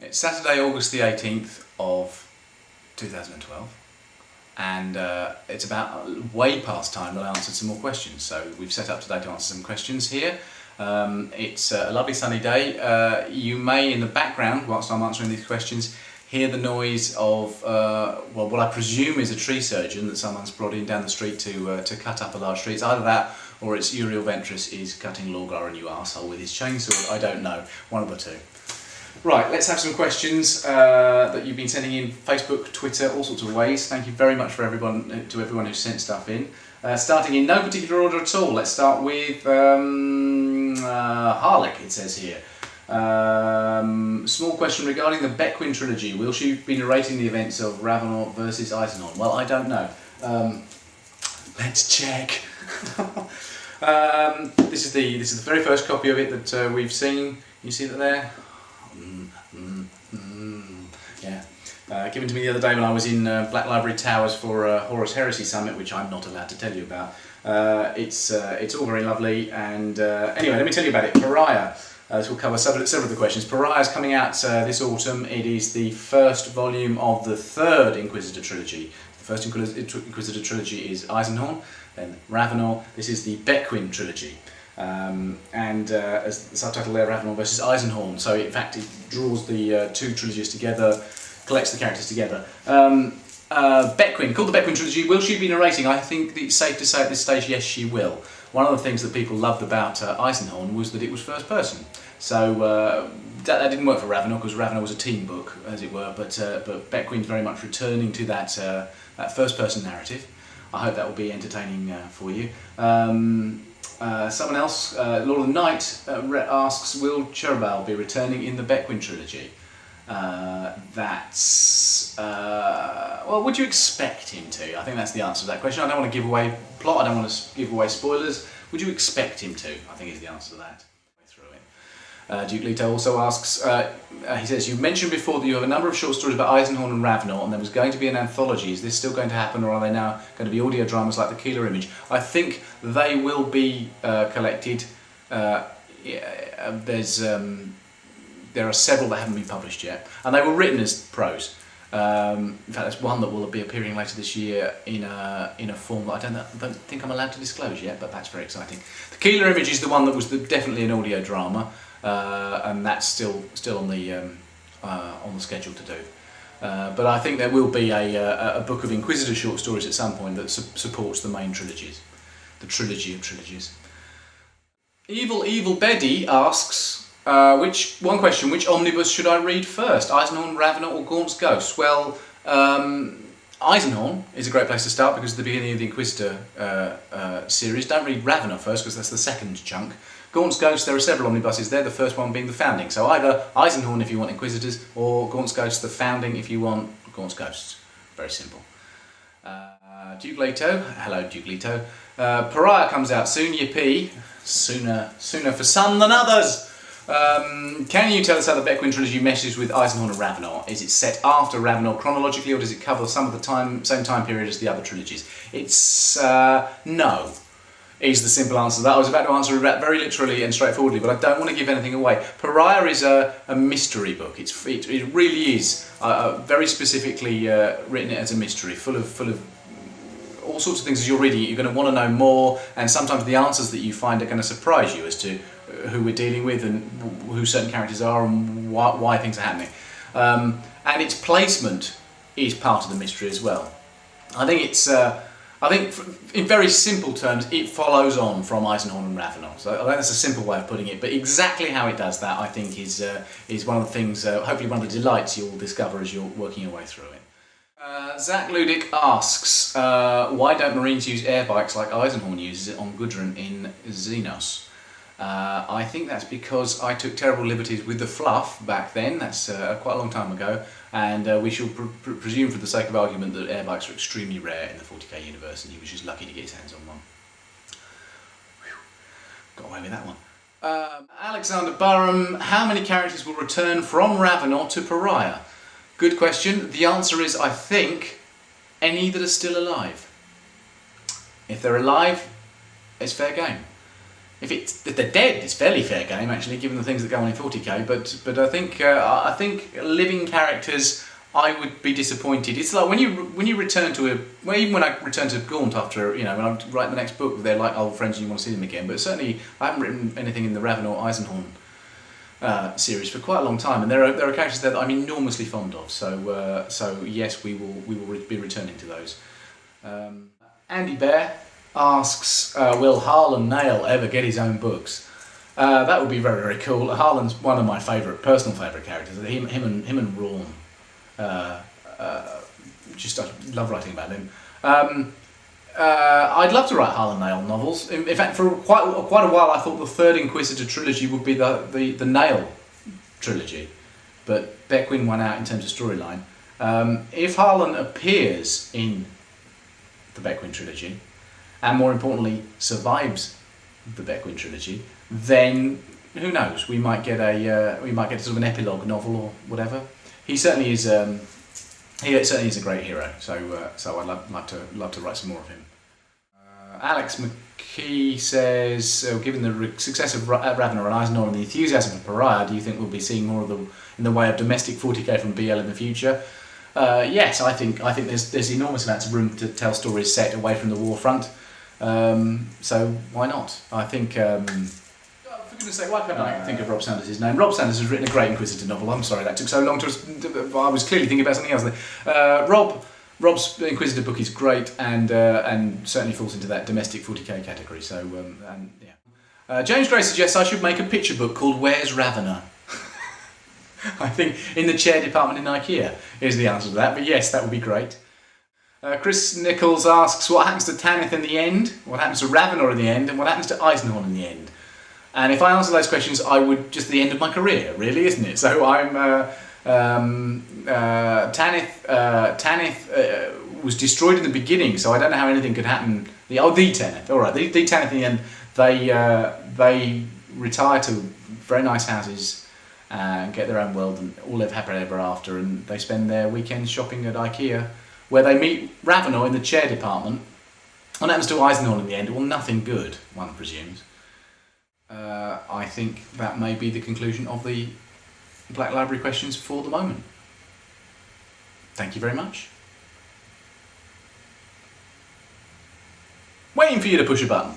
It's Saturday, August the 18th of 2012, and it's about way past time that I answered some more questions. So we've set up today to answer some questions here. It's a lovely sunny day. You may, in the background, whilst I'm answering these questions, hear the noise of well, what I presume is a tree surgeon that someone's brought in down the street to cut up a large tree. It's either that or it's Uriel Ventris is cutting Lorgar a new arsehole with his chainsaw. I don't know, one of the two. Right, let's have some questions that you've been sending in Facebook, Twitter, all sorts of ways. Thank you very much to everyone who sent stuff in. Starting in no particular order at all. Let's start with Harlick, it says here. Small question regarding the Bequin Trilogy. Will she be narrating the events of Ravenor versus Eisenhorn? Well, I don't know. Let's check. This is the very first copy of it that we've seen. You see that there? Yeah. Given to me the other day when I was in Black Library Towers for Horus Heresy Summit, which I'm not allowed to tell you about. It's all very lovely, and anyway, let me tell you about it. Pariah. This will cover several of the questions. Pariah is coming out this autumn. It is the first volume of the third Inquisitor Trilogy. The first Inquisitor Trilogy is Eisenhorn, then Ravenor. This is the Bequin Trilogy. As the subtitle there, Ravenor versus Eisenhorn. So in fact it draws the two trilogies together, collects the characters together. Bequin, called the Bequin Trilogy. Will she be narrating? I think it's safe to say at this stage, yes, she will. One of the things that people loved about Eisenhorn was that it was first person. So that didn't work for Ravenor, because Ravenor was a team book, as it were, but Bequin's very much returning to that first person narrative. I hope that will be entertaining for you. Someone else, Lord of the Night, asks, will Cherubal be returning in the Bequin Trilogy? Well, would you expect him to? I think that's the answer to that question. I don't want to give away plot, I don't want to give away spoilers. Would you expect him to? I think is the answer to that. Duke Leto also asks, he says, you mentioned before that you have a number of short stories about Eisenhorn and Ravenor, and there was going to be an anthology. Is this still going to happen, or are they now going to be audio dramas like The Keeler Image? I think they will be collected. There are several that haven't been published yet, and they were written as prose. In fact, there's one that will be appearing later this year in a form that I don't think I'm allowed to disclose yet, but that's very exciting. The Keeler Image is the one that was definitely an audio drama. And that's still on the schedule to do. But I think there will be a book of Inquisitor short stories at some point that supports the main trilogies, the trilogy of trilogies. Evil Betty asks, which omnibus should I read first, Eisenhorn, Ravenor, or Gaunt's Ghost? Well, Eisenhorn is a great place to start because it's the beginning of the Inquisitor series. Don't read Ravenor first because that's the second chunk. Gaunt's Ghost, there are several omnibuses there, the first one being the Founding. So either Eisenhorn if you want Inquisitors, or Gaunt's Ghost, the Founding if you want Gaunt's Ghosts. Very simple. Duke Leto, hello Duke Leto. Pariah comes out soon, yippee. Sooner for some than others. Can you tell us how the Bequin Trilogy meshes with Eisenhorn and Ravenor? Is it set after Ravenor chronologically, or does it cover some of the same time period as the other trilogies? It's no. Is the simple answer to that. I was about to answer that very literally and straightforwardly, but I don't want to give anything away. Pariah is a mystery book. It really is very specifically written as a mystery, full of all sorts of things. As you're reading it, you're going to want to know more, and sometimes the answers that you find are going to surprise you as to who we're dealing with and who certain characters are and why things are happening. And its placement is part of the mystery as well. I think in very simple terms, it follows on from Eisenhorn and Ravenor. So I think that's a simple way of putting it. But exactly how it does that, I think, is one of the things, hopefully one of the delights you'll discover as you're working your way through it. Zach Ludick asks, why don't Marines use air bikes like Eisenhorn uses it on Gudrun in Xenos? I think that's because I took terrible liberties with the fluff back then. That's quite a long time ago. And we shall presume, for the sake of argument, that air bikes are extremely rare in the 40k universe, and he was just lucky to get his hands on one. Whew. Got away with that one. Alexander Burham, how many characters will return from Ravenor to Pariah? Good question. The answer is, I think, any that are still alive. If they're alive, it's fair game. if they're dead, it's fairly fair game actually, given the things that go on in 40k. But I think living characters, I would be disappointed. It's like when you return to even when I return to Gaunt after when I write the next book, they're like old friends and you want to see them again. But certainly I haven't written anything in the Ravenor Eisenhorn series for quite a long time, and there are characters there that I'm enormously fond of. So yes, we will be returning to those. Andy Bear asks, will Harlon Nayl ever get his own books? That would be very, very cool. Harlon's one of my personal favourite characters. Him and Rawn. Just I love writing about him. I'd love to write Harlon Nayl novels. In fact, for quite a while, I thought the third Inquisitor trilogy would be the Nayl trilogy, but Bequin won out in terms of storyline. If Harlon appears in the Bequin Trilogy, and more importantly survives the Bequin Trilogy, then who knows? We might get sort of an epilogue novel or whatever. He certainly is. He certainly is a great hero. So I'd love to write some more of him. Alex McKee says, given the success of Ravenor and Eisenhorn and the enthusiasm for Pariah, do you think we'll be seeing more of in the way of domestic 40k from BL in the future? Yes, I think there's enormous amounts of room to tell stories set away from the war front. So why not? I think. For goodness sake, why can't I think of Rob Sanders' name? Rob Sanders has written a great Inquisitor novel. I'm sorry that took so long to. I was clearly thinking about something else there. Rob's Inquisitor book is great and certainly falls into that domestic 40k category. So yeah. James Gray suggests I should make a picture book called Where's Ravenor? I think in the chair department in IKEA is the answer to that. But yes, that would be great. Chris Nichols asks, what happens to Tanith in the end? What happens to Ravenor in the end? And what happens to Eisenhorn in the end? And if I answer those questions, I would just the end of my career, really, isn't it? So I'm Tanith was destroyed in the beginning, so I don't know how anything could happen. The Tanith, all right, the Tanith in the end, they retire to very nice houses and get their own world and all live happily ever after, and they spend their weekends shopping at IKEA, where they meet Ravenor in the chair department. What happens to Eisenhorn in the end? Well, nothing good, one presumes. I think that may be the conclusion of the Black Library questions for the moment. Thank you very much. Waiting for you to push a button.